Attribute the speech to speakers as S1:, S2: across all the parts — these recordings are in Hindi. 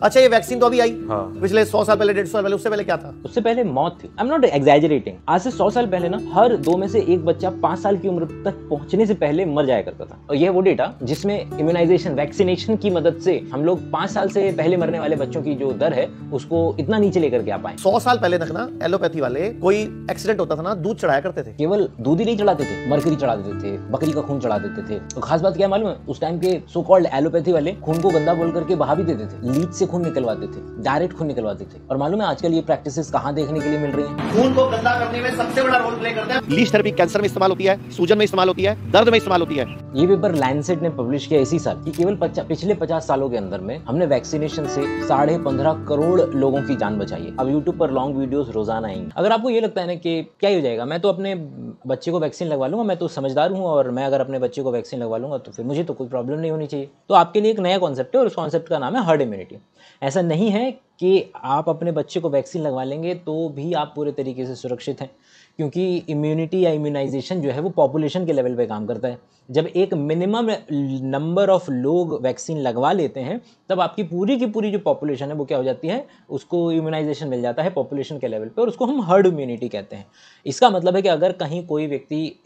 S1: अच्छा, ये वैक्सीन तो अभी आई।
S2: हाँ।
S1: पिछले 100 साल पहले, 150 साल पहले, उससे पहले क्या था?
S3: उससे पहले मौत थी। I am not exaggerating. आज से 100 साल पहले ना हर 2 में से 1 बच्चा 5 साल की उम्र तक पहुंचने से पहले मर जाया करता था। और यह वो डेटा जिसमें इम्यूनाइजेशन, वैक्सीनेशन की मदद से हम लोग 5 साल से पहले मरने वाले बच्चों की जो दर है उसको इतना नीचे लेकर के आ पाए।
S1: 100 साल पहले तक ना एलोपैथी वाले कोई एक्सीडेंट होता था ना, दूध चढ़ाया करते थे।
S3: केवल दूध ही नहीं चढ़ाते थे, मरकरी चढ़ा देते थे, बकरी का खून चढ़ा देते थे। तो खास बात क्या मालूम है, उस टाइम के सो कॉल्ड एलोपैथी वाले खून को गंदा बोल करके बहा भी देते थे, लीच से खून निकलवाते थे, डायरेक्ट खून निकलवाते थे। और मालूम है आजकल ये प्रैक्टिसेस कहाँ देखने के लिए मिल रही हैं?
S1: खून को गंदा करने में सबसे बड़ा रोल प्ले करते हैं। लीच थेरेपी कैंसर में इस्तेमाल होती है, सूजन में इस्तेमाल होती है, दर्द में इस्तेमाल होती है।
S3: ये पेपर लैंसेट ने पब्लिश किया इसी साल कि केवल पिछले 50 सालों के अंदर में हमने वैक्सीनेशन से 15.5 करोड़ लोगों की जान बचाई है। अब यूट्यूब पर लॉन्ग वीडियोस रोजाना आएंगे। अगर आपको ये लगता है ना कि क्या ही हो जाएगा, मैं तो अपने बच्चे को वैक्सीन लगवा लूंगा, मैं तो समझदार हूँ और मैं अगर अपने बच्चे को वैक्सीन लगवा लूंगा तो फिर मुझे तो कोई प्रॉब्लम नहीं होनी चाहिए, तो आपके लिए एक नया कॉन्सेप्ट है और उस कॉन्सेप्ट का नाम है हर्ड इम्यूनिटी। ऐसा नहीं है कि आप अपने बच्चे को वैक्सीन लगवा लेंगे तो भी आप पूरे तरीके से सुरक्षित हैं, क्योंकि इम्यूनिटी या इम्यूनाइजेशन जो है वो पॉपुलेशन के लेवल पे काम करता है। जब एक मिनिमम नंबर ऑफ लोग वैक्सीन लगवा लेते हैं तब आपकी पूरी की पूरी जो पॉपुलेशन है वो क्या हो जाती है, उसको इम्यूनाइजेशन मिल जाता है पॉपुलेशन के लेवल पे, और उसको हम हर्ड इम्यूनिटी कहते हैं। इसका मतलब है कि अगर कहीं कोई व्यक्ति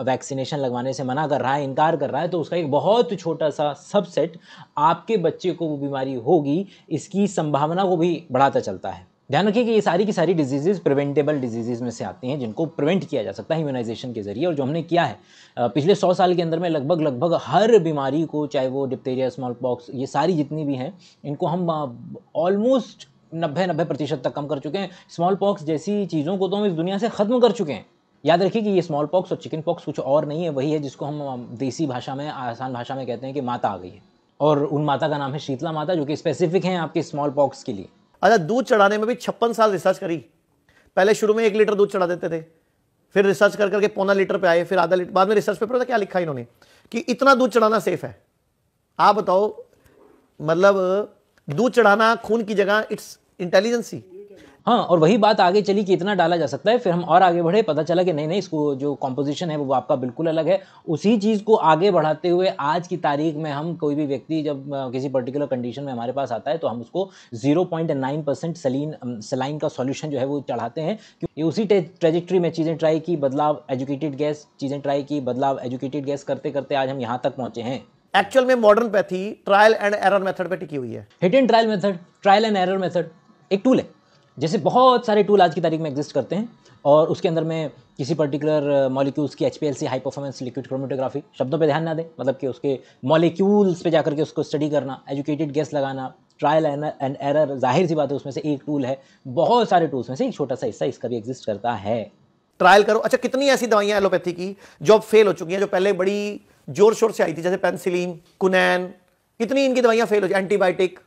S3: वैक्सीनेशन लगवाने से मना कर रहा है, इनकार कर रहा है, तो उसका एक बहुत छोटा सा सबसेट आपके बच्चे को वो बीमारी होगी इसकी संभावना को भी बढ़ाता चलता है। ध्यान रखिए कि ये सारी की सारी डिजीजेज प्रिवेंटेबल डिजीजेज में से आती हैं जिनको प्रिवेंट किया जा सकता है इम्यूनाइजेशन के जरिए। और जो हमने किया है पिछले 100 साल के अंदर में लगभग हर बीमारी को, चाहे वो डिप्थीरिया, स्मॉल पॉक्स, ये सारी जितनी भी हैं, इनको हम ऑलमोस्ट 90% तक कम कर चुके हैं। स्मॉल पॉक्स जैसी चीज़ों को तो हम इस दुनिया से ख़त्म कर चुके हैं। याद रखिए कि ये स्मॉल पॉक्स और चिकन पॉक्स कुछ और नहीं है, वही है जिसको हम देसी भाषा में, आसान भाषा में कहते हैं कि माता आ गई है। और उन माता का नाम है शीतला माता, जो कि स्पेसिफिक है आपके स्मॉल पॉक्स के लिए।
S1: अच्छा, दूध चढ़ाने में भी 56 साल रिसर्च करी। पहले शुरू में 1 लीटर दूध चढ़ा देते थे, फिर रिसर्च कर करके 1.25 लीटर पे आए, फिर आधा लीटर। बाद में रिसर्च पेपर था क्या लिखा इन्होंने कि इतना दूध चढ़ाना सेफ है। आप बताओ, मतलब दूध चढ़ाना खून की जगह इट्स इंटेलिजेंसी।
S3: हाँ, और वही बात आगे चली कि इतना डाला जा सकता है। फिर हम और आगे बढ़े, पता चला कि नहीं, इसको जो कॉम्पोजिशन है वो आपका बिल्कुल अलग है। उसी चीज़ को आगे बढ़ाते हुए आज की तारीख में हम कोई भी व्यक्ति जब किसी पर्टिकुलर कंडीशन में हमारे पास आता है तो हम उसको 0.9% सलाइन का सॉल्यूशन जो है वो चढ़ाते हैं। क्योंकि उसी ट्रेजेक्ट्री में चीज़ें ट्राई की, बदलाव एजुकेटेड गैस, चीज़ें ट्राई की, बदलाव एजुकेटेड गैस करते करते आज हम यहाँ तक पहुँचे हैं।
S1: एक्चुअल में modern pathy trial and error method पे टिकी हुई है।
S3: Hit and trial method, trial and error method एक टूल है। जैसे बहुत सारे टूल आज की तारीख में एग्जिस्ट करते हैं और उसके अंदर में किसी पर्टिकुलर मॉलिक्यूल्स की HPLC, high performance liquid chromatography, शब्दों पे ध्यान ना दें, मतलब कि उसके मॉलिक्यूल्स पे जाकर के उसको स्टडी करना, एजुकेटेड गेस लगाना, ट्रायल एंड एरर, जाहिर सी बात है उसमें से एक टूल है। बहुत सारे टूल्स में से एक छोटा सा हिस्सा इसका भी एग्जिस्ट करता है।
S1: ट्रायल करो। अच्छा, कितनी ऐसी दवाइयां एलोपैथी की जो अब फेल हो चुकी हैं, जो पहले बड़ी जोर शोर से आई थी, जैसे पेनिसिलिन, कुनैन, कितनी इनकी दवाइयां फेल हो जाती, एंटीबायोटिक।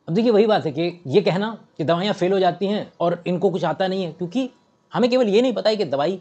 S3: अब देखिए वही बात है कि ये कहना कि दवाइयाँ फेल हो जाती हैं और इनको कुछ आता नहीं है, क्योंकि हमें केवल ये नहीं पता है कि दवाई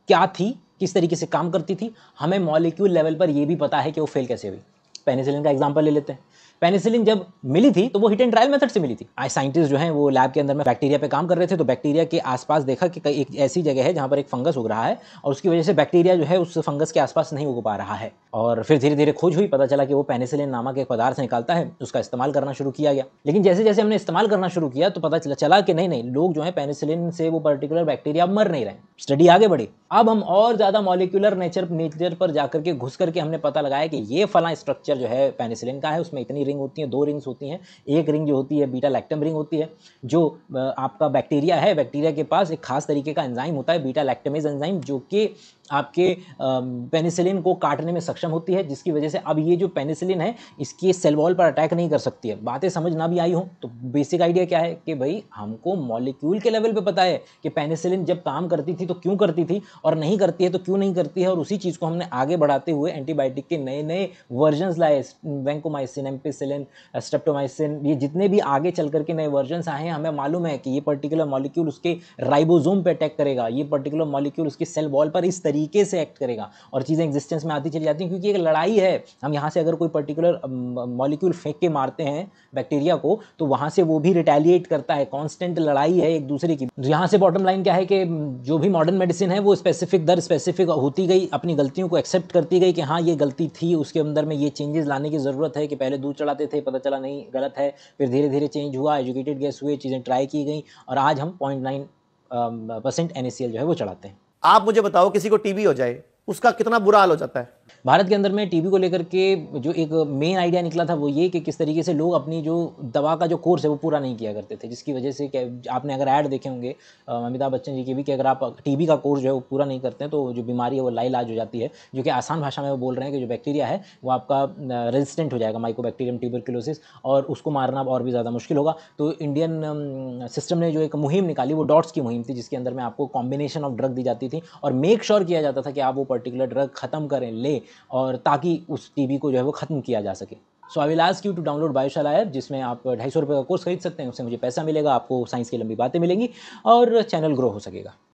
S3: क्या थी, किस तरीके से काम करती थी, हमें मॉलिक्यूल लेवल पर ये भी पता है कि वो फेल कैसे हुई। पेनिसिलिन का एग्जांपल ले लेते हैं। पेनिसिलिन जब मिली थी तो वो हिट एंड ट्रायल मेथड से मिली थी। आज साइंटिस्ट जो हैं वो लैब के अंदर में बैक्टीरिया पे काम कर रहे थे, तो बैक्टीरिया के आसपास देखा कि एक ऐसी जगह है जहाँ पर एक फंगस उग रहा है और उसकी वजह से बैक्टीरिया जो है उस फंगस के आसपास नहीं उग पा रहा है। और फिर धीरे धीरे खोज हुई, पता चला कि वो पेनिसिलिन नामक एक पदार्थ निकालता है, उसका इस्तेमाल करना शुरू किया गया। लेकिन जैसे जैसे हमने इस्तेमाल करना शुरू किया तो पता चला कि नहीं, लोग जो है पेनिसिलिन से वो पर्टिकुलर बैक्टीरिया मर नहीं रहे। स्टडी आगे बढ़ी, अब हम और ज़्यादा मॉलिक्यूलर नेचर पर जाकर के घुस करके हमने पता लगाया कि ये फला स्ट्रक्चर जो है पेनिसिलिन का है, उसमें इतनी रिंग होती हैं, 2 रिंग्स होती हैं। एक रिंग जो होती है बीटा लैक्टम रिंग होती है। जो आपका बैक्टीरिया है, बैक्टीरिया के पास एक खास तरीके का एंजाइम होता है बीटा लैक्टमेज एंजाइम, जो कि आपके पेनिसिलिन को काटने में सक्षम होती है, जिसकी वजह से अब ये जो पेनिसिलिन है इसकी सेल वॉल पर अटैक नहीं कर सकती है। बातें समझ ना भी आई हो तो बेसिक आइडिया क्या है कि भाई हमको मॉलिक्यूल के लेवल पे पता है कि पेनिसिलिन जब काम करती थी तो क्यों करती थी और नहीं करती है तो क्यों नहीं करती है, और उसी चीज़ को हमने आगे बढ़ाते हुए एंटीबायोटिक के नए नए वर्जन्स लाए। वैंकोमाइसिन, एम्पिसिलिन, स्ट्रेप्टोमाइसिन, ये जितने भी आगे चल करके नए वर्जन्स आए हैं, हमें मालूम है कि ये पर्टिकुलर मॉलिक्यूल उसके राइबोसोम पे अटैक करेगा, ये पर्टिकुलर मॉलिक्यूल उसके सेल वॉल पर इस तरीके तरीके से एक्ट करेगा और चीज़ें एग्जिस्टेंस में आती चली जाती हैं, क्योंकि एक लड़ाई है। हम यहाँ से अगर कोई पर्टिकुलर मॉलिक्यूल फेंक के मारते हैं बैक्टीरिया को, तो वहाँ से वो भी रिटेलिएट करता है, कांस्टेंट लड़ाई है एक दूसरे की। यहाँ से बॉटम लाइन क्या है कि जो भी मॉडर्न मेडिसिन है वो स्पेसिफिक दर स्पेसिफिक होती गई, अपनी गलतियों को एक्सेप्ट करती गई कि हाँ ये गलती थी, उसके अंदर में ये चेंजेस लाने की ज़रूरत है, कि पहले दूध चढ़ाते थे, पता चला नहीं गलत है, फिर धीरे धीरे चेंज हुआ, एजुकेटेड गैस हुए, चीज़ें ट्राई की गई और आज हम 0.9% NaCl जो है वो चढ़ाते हैं।
S1: आप मुझे बताओ, किसी को टीबी हो जाए, उसका कितना बुरा हाल हो जाता है।
S3: भारत के अंदर में टीबी को लेकर के जो एक मेन आइडिया निकला था वो ये कि किस तरीके से लोग अपनी जो दवा का जो कोर्स है वो पूरा नहीं किया करते थे, जिसकी वजह से क्या, आपने अगर ऐड देखे होंगे अमिताभ बच्चन जी के भी, कि अगर आप टीबी का कोर्स जो है वो पूरा नहीं करते हैं तो जो बीमारी है वो लाइलाज हो जाती है, जो कि आसान भाषा में वो बोल रहे हैं कि जो बैक्टीरिया है वो आपका रेजिस्टेंट हो जाएगा, माइकोबैक्टीरियम ट्यूबरक्लोसिस, और उसको मारना और भी ज़्यादा मुश्किल होगा। तो इंडियन सिस्टम ने जो एक मुहिम निकाली वो डॉट्स की मुहिम थी, जिसके अंदर में आपको कॉम्बिनेशन ऑफ ड्रग दी जाती थी और मेक श्योर किया जाता था कि आप वो पर्टिकुलर ड्रग खत्म करें, ले, और ताकि उस टीबी को जो है वो खत्म किया जा सके। So I will ask you to download Bioshala app, जिसमें आप 250 रुपये का कोर्स खरीद सकते हैं, उससे मुझे पैसा मिलेगा, आपको साइंस की लंबी बातें मिलेंगी और चैनल ग्रो हो सकेगा।